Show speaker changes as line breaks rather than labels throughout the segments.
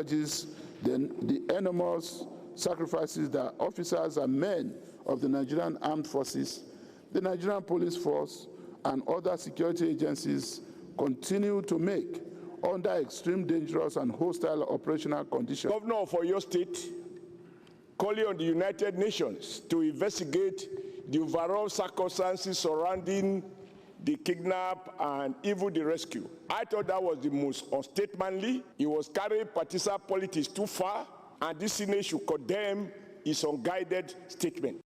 the enormous sacrifices that officers and men of the Nigerian Armed Forces, the Nigerian Police Force, and other security agencies continue to make under extreme dangerous and hostile operational conditions.
Governor of Oyo State calling on the United Nations to investigate the overall circumstances surrounding the kidnap and even the rescue. I thought that was the most unstatesmanly. He was carrying partisan politics too far, and this Senate should condemn his unguided statement.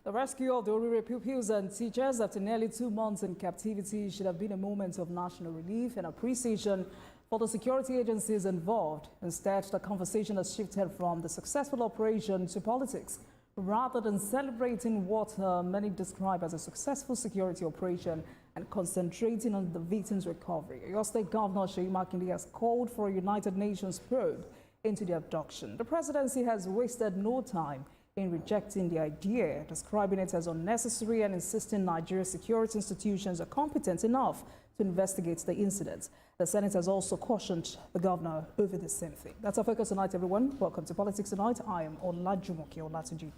The rescue of the Oriire pupils and teachers after nearly 2 months in captivity should have been a moment of national relief and appreciation for the security agencies involved. Instead, the conversation has shifted from the successful operation to politics, rather than celebrating what many describe as a successful security operation and concentrating on the victims' recovery. Your state governor, Makinde, has called for a United Nations probe into the abduction. The presidency has wasted no time in rejecting the idea, describing it as unnecessary and insisting Nigeria's security institutions are competent enough to investigate the incident. The Senate has also cautioned the governor over the same thing. That's our focus tonight, everyone. Welcome to Politics Tonight. I am Olajumoke Olatunji.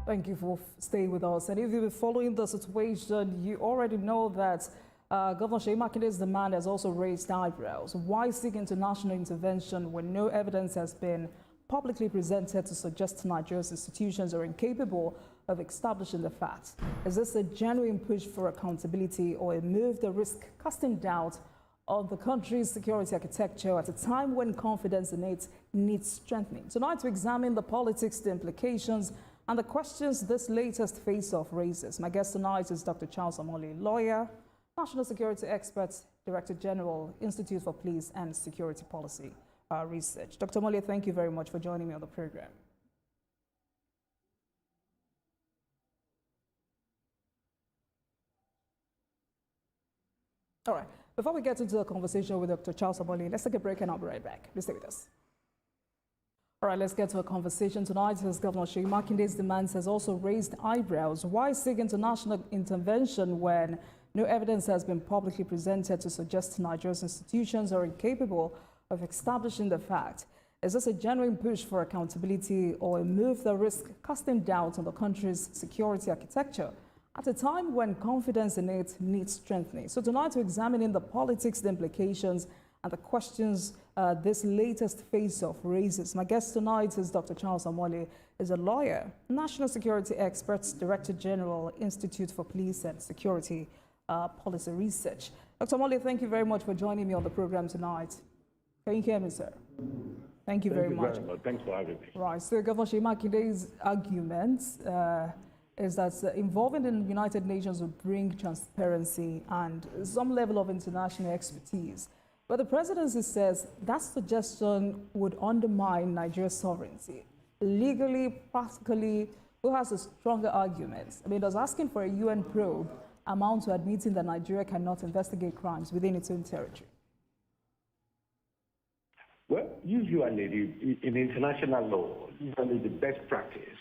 Thank you for staying with us. And if you've been following the situation, you already know that Governor Makinde's demand has also raised eyebrows. Why seek international intervention when no evidence has been publicly presented to suggest Nigeria's institutions are incapable of establishing the facts? Is this a genuine push for accountability or a move that risks casting doubt on the country's security architecture at a time when confidence in it needs strengthening? Tonight, to examine the politics, the implications, and the questions this latest face-off raises. My guest tonight is Dr. Charles Omole, lawyer, national security expert, Director General, Institute for Police and Security Policy Research. Dr. Omole, thank you very much for joining me on the program. All right, before we get into the conversation with Dr. Charles Omole, let's take a break and I'll be right back. Please stay with us. All right, let's get to a conversation tonight. As Governor Makinde's demands has also raised eyebrows. Why seek international intervention when no evidence has been publicly presented to suggest Nigeria's institutions are incapable of establishing the fact? Is this a genuine push for accountability or a move that risks casting doubt on the country's security architecture at a time when confidence in it needs strengthening? So tonight, we're examining the politics, the implications, and the questions this latest face-off raises. My guest tonight is Dr. Charles Omole, is a lawyer, national security expert, Director General, Institute for Police and Security Policy Research. Dr. Omole, thank you very much for joining me on the program tonight. Can you hear me, sir? Thank you very much.
Thanks for having me.
Right, so Governor Makinde's argument is that involving the United Nations will bring transparency and some level of international expertise. But the presidency says that suggestion would undermine Nigeria's sovereignty. Legally, practically, who has a stronger argument? I mean, does asking for a UN probe amount to admitting that Nigeria cannot investigate crimes within its own territory?
Well, usually in international law, usually the best practice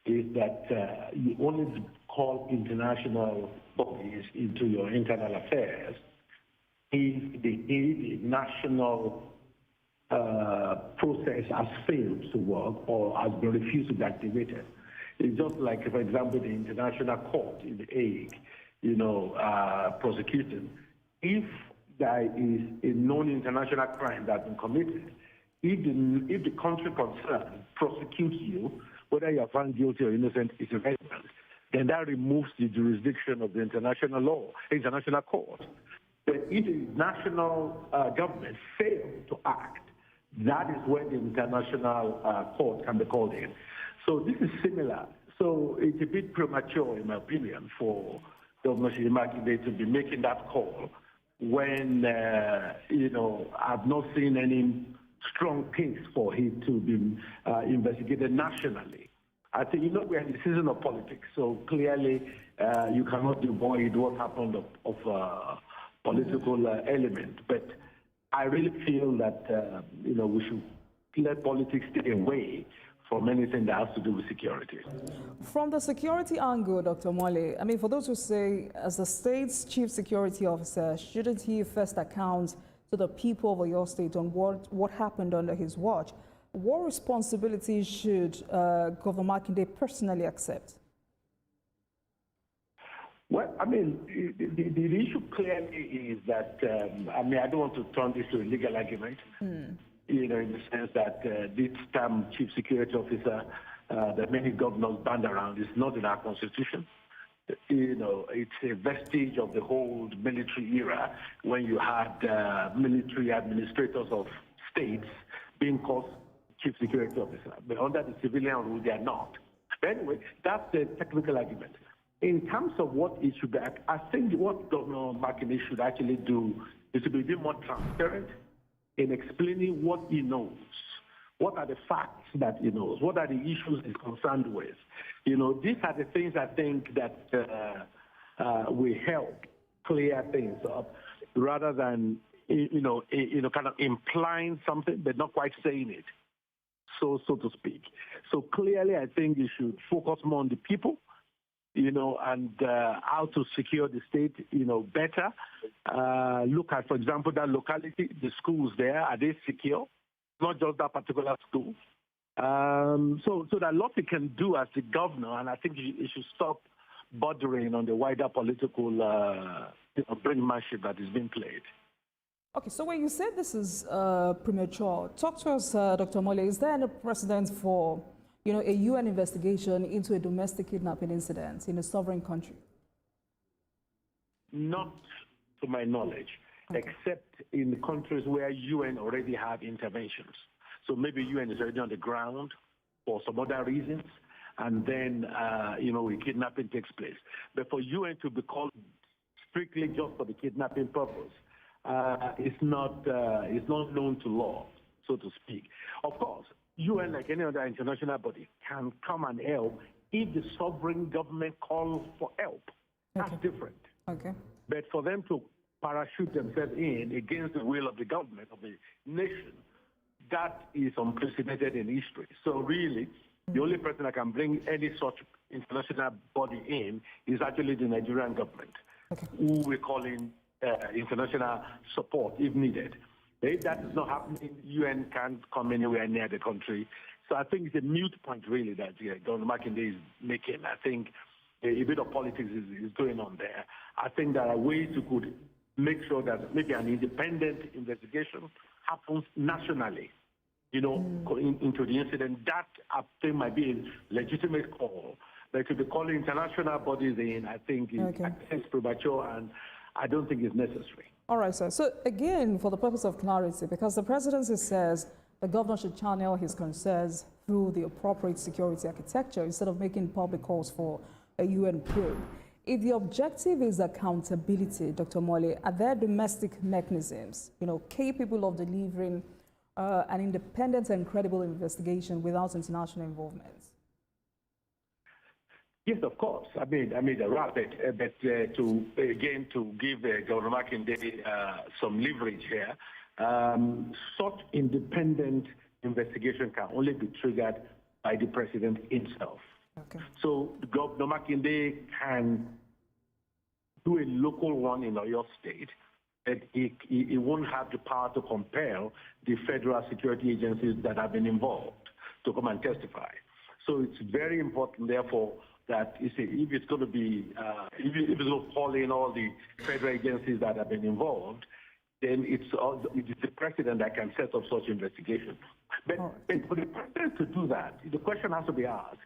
is that you only call international bodies into your internal affairs if the national process has failed to work or has been refused to be activated. It's just like, for example, the International Court in The Hague, prosecuting. If there is a known international crime that's been committed, if the country concerned prosecutes you, whether you are found guilty or innocent is irrelevant, then that removes the jurisdiction of the international law, international court. But if the national government fails to act, that is when the international court can be called in. So this is similar. So it's a bit premature, in my opinion, for Governor Makinde to be making that call when, I've not seen any strong case for him to be investigated nationally. I think, we're in the season of politics, so clearly you cannot avoid what happened of political element. But I really feel that, we should let politics stay away from anything that has to do with security.
From the security angle, Dr. Omole, I mean, for those who say, as the state's chief security officer, shouldn't he first account to the people of your state on what happened under his watch? What responsibilities should Governor Makinde personally accept?
Well, I mean, the issue clearly is that, I mean, I don't want to turn this to a legal argument, you know, in the sense that this term chief security officer that many governors band around is not in our constitution. You know, it's a vestige of the whole military era when you had military administrators of states being called chief security officer. But under the civilian rule, they are not. But anyway, that's the technical argument. In terms of what it should be, I think what Governor Makinde should actually do is to be a bit more transparent in explaining what he knows. What are the facts that he knows? What are the issues he's concerned with? You know, these are the things I think that will help clear things up, rather than kind of implying something but not quite saying it, so to speak. So clearly, I think you should focus more on the people, you know, and how to secure the state, you know, better. Look at, for example, that locality, the schools there, are they secure? Not just that particular school. So there are lots he can do as the governor, and I think he should stop bordering on the wider political brinkmanship that is being played.
Okay, so when you said this is premature, talk to us, Dr. Omole. Is there any precedent for, you know, a UN investigation into a domestic kidnapping incident in a sovereign country?
Not to my knowledge, except in the countries where UN already have interventions. So maybe UN is already on the ground for some other reasons, and then, a kidnapping takes place. But for UN to be called strictly just for the kidnapping purpose, it's not known to law, so to speak. Of course, UN, like any other international body, can come and help if the sovereign government calls for help. That's different.
Okay.
But for them to parachute themselves in against the will of the government of the nation, that is unprecedented in history. So really, the only person that can bring any such international body in is actually the Nigerian government, who we call in international support if needed. If that is not happening, UN can't come anywhere near the country. So I think it's a moot point, really, that Governor Makinde is making. I think a bit of politics is going on there. I think there are ways you could make sure that maybe an independent investigation happens nationally, into the incident. That, I think, might be a legitimate call. But to be calling international bodies in, I think is premature, and I don't think it's necessary.
All right, sir. So again, for the purpose of clarity, because the presidency says the governor should channel his concerns through the appropriate security architecture instead of making public calls for a UN probe. If the objective is accountability, Dr. Omole, are there domestic mechanisms, capable of delivering an independent and credible investigation without international involvement?
Yes, of course. I mean, there are, but to give Governor Makinde some leverage here, such independent investigation can only be triggered by the president himself. Okay. So Governor Makinde can do a local one in your state, but he won't have the power to compel the federal security agencies that have been involved to come and testify. So it's very important, therefore, that if it's going to be, if it's going to fall in all the federal agencies that have been involved, then it's the president that can set up such investigation. But for the president to do that, the question has to be asked.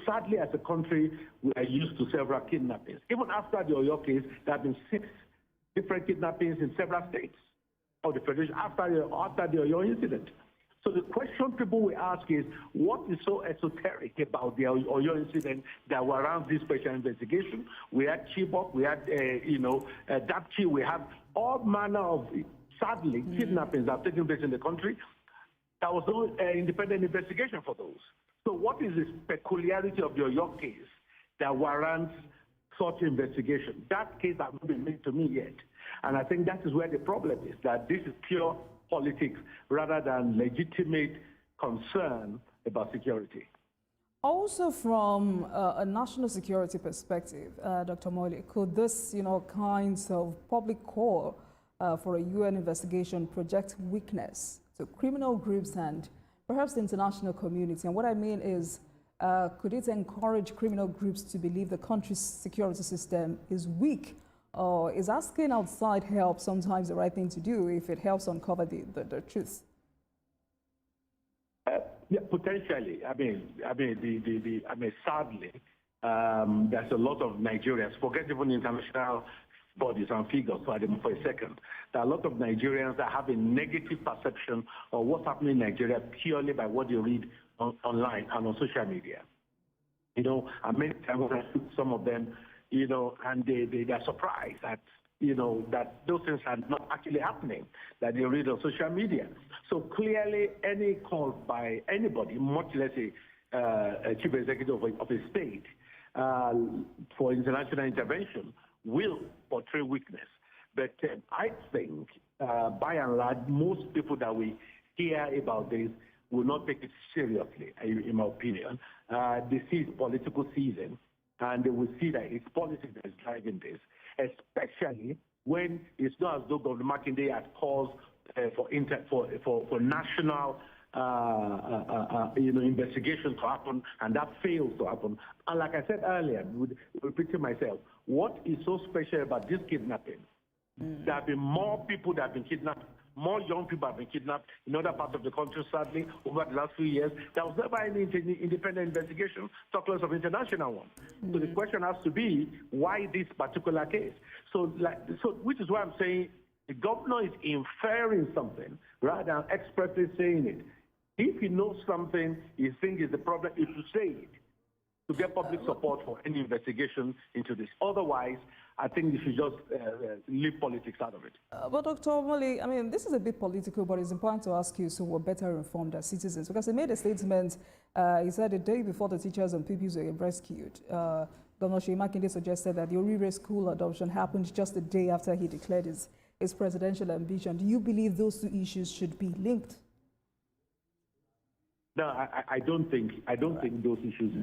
Sadly, as a country, we are used to several kidnappings. Even after the Oyo case, there have been 6 different kidnappings in several states of the Federation after the Oyo incident. So the question people will ask is, what is so esoteric about the Oyo incident that warrants this special investigation? We had Chibok, we had, Dapchi, we have all manner of, sadly, kidnappings that have taken place in the country. There was no independent investigation for those. So what is the peculiarity of the Oyo case that warrants such investigation? That case has not been made to me yet. And I think that is where the problem is, that this is pure politics rather than legitimate concern about security.
Also, from a national security perspective, Dr. Omole, could this, kinds of public call for a UN investigation project weakness to criminal groups and perhaps the international community? And what I mean is, could it encourage criminal groups to believe the country's security system is weak? Or is asking outside help sometimes the right thing to do if it helps uncover the truth?
Yeah, potentially. Sadly, there's a lot of Nigerians, forget even international bodies and figures for a second. There are a lot of Nigerians that have a negative perception of what's happening in Nigeria purely by what they read online and on social media. I many times when I speak to some of them, and they're surprised that, that those things are not actually happening, that they read on social media. So clearly, any call by anybody, much less a chief executive of a state, for international intervention will portray weakness. But I think, by and large, most people that we hear about this will not take it seriously, in my opinion. They see it's political season, and they will see that it's politics that is driving this, especially when it's not as though Governor Makinde had calls for national investigation to happen, and that fails to happen. And like I said earlier, repeating myself, what is so special about this kidnapping? There have been more people that have been kidnapped, more young people have been kidnapped in other parts of the country, sadly, over the last few years. There was never any independent investigation, talk less of international one. So the question has to be, why this particular case? So which is why I'm saying the governor is inferring something rather than expressly saying it. If he knows something he thinks is the problem, he should say it to get public support for any investigation into this. Otherwise, I think you should just leave politics out of it.
But Dr. Omole, this is a bit political, but it's important to ask you so we're better informed as citizens. Because he made a statement, he said the day before the teachers and pupils were rescued, Governor Makinde suggested that the Oriire school adoption happened just a day after he declared his presidential ambition. Do you believe those two issues should be linked?
No, I don't think those issues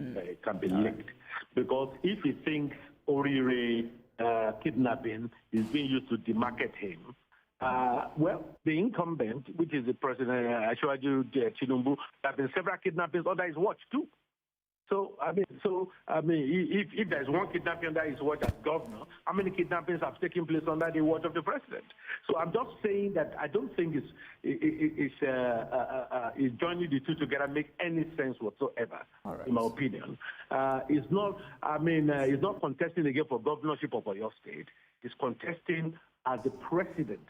can be linked, because if he thinks Oriire kidnapping is being used to demarket him, well, the incumbent, which is the president, Ashwaju Tinubu, there have been several kidnappings under his watch too. So if there's one kidnapping under his watch as governor, how many kidnappings have taken place under the watch of the president? So I'm just saying that I don't think it's joining the two together make any sense whatsoever, in my opinion. It's not contesting again for governorship of your state. It's contesting as the president,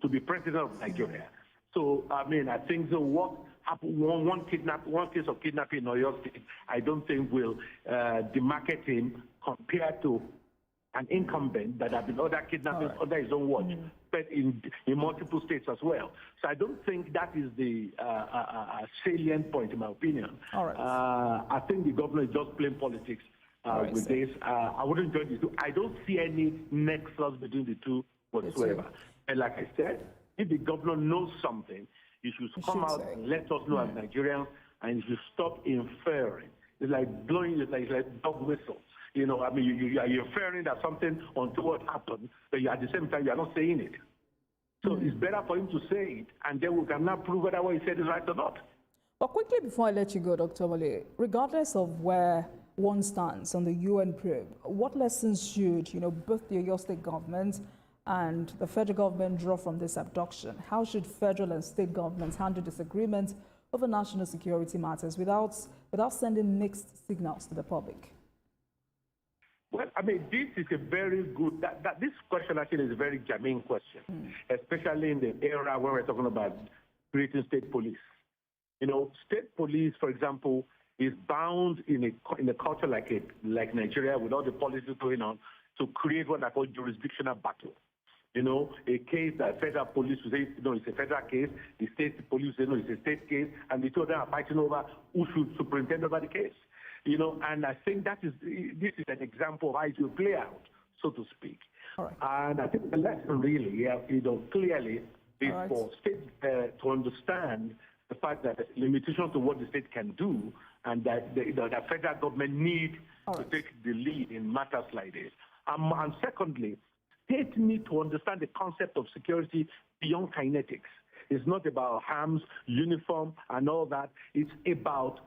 to be president of Nigeria. So I think what happened, one case of kidnapping in Oyo State, I don't think will demarket him compared to an incumbent that have been other kidnappings under his own watch, but in multiple states as well. So I don't think that is the salient point, in my opinion. I think the governor is just playing politics with this. I wouldn't join the two. I don't see any nexus between the two whatsoever. And like I said, if the governor knows something, he should come out and let us know as Nigerians, and he should stop inferring. It's like blowing, it's like dog whistle. You are inferring that something untoward happened, but at the same time, you are not saying it. So it's better for him to say it, and then we can now prove whether what he said is right or not.
But quickly before I let you go, Dr. Omole, regardless of where one stands on the UN probe, what lessons should both the Oyo State government and the federal government draw from this abduction? How should federal and state governments handle disagreements over national security matters without sending mixed signals to the public?
Well, this is a very good, this question actually is a very germane question, especially in the era where we're talking about creating state police. State police, for example, is bound in a culture like Nigeria, with all the policies going on, to create what I call jurisdictional battle. A case that federal police will say, it's a federal case, the state police say, it's a state case, and the two of them are fighting over who should superintend over the case. And I think this is an example of how it will play out, so to speak. And I think the lesson really, clearly is for states to understand the fact that there's limitations to what the state can do, and that the federal government need to take the lead in matters like this. And secondly, states need to understand the concept of security beyond kinetics. It's not about arms, uniform, and all that. It's about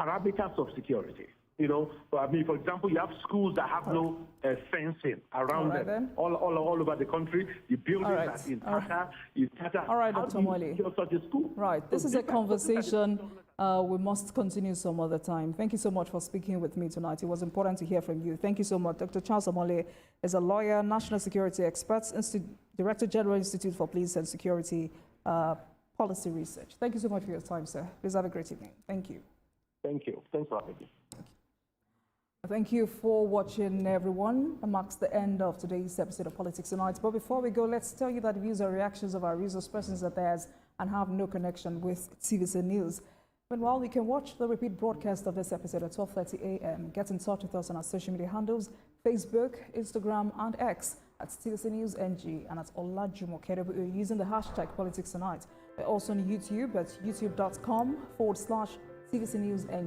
parameters of security. You know, I mean, for example, you have schools that have no fencing around them all over the country. The buildings are in Tata.
All right, Dr. Omole.
Such a school.
Right. This is a conversation we must continue some other time. Thank you so much for speaking with me tonight. It was important to hear from you. Thank you so much. Dr. Charles Omole is a lawyer, national security expert, Director General Institute for Police and Security Policy Research. Thank you so much for your time, sir. Please have a great evening. Thank you.
Thank you. Thanks for having me.
Thank you for watching, everyone. That marks the end of today's episode of Politics Tonight. But before we go, let's tell you that views or reactions of our resource persons are theirs and have no connection with TVC News. Meanwhile, you can watch the repeat broadcast of this episode at 12:30 a.m. Get in touch with us on our social media handles, Facebook, Instagram, and X at TVC News NG and at Olajumo Kerebu using the hashtag Politics Tonight. We're also on YouTube at youtube.com/TVC News NG.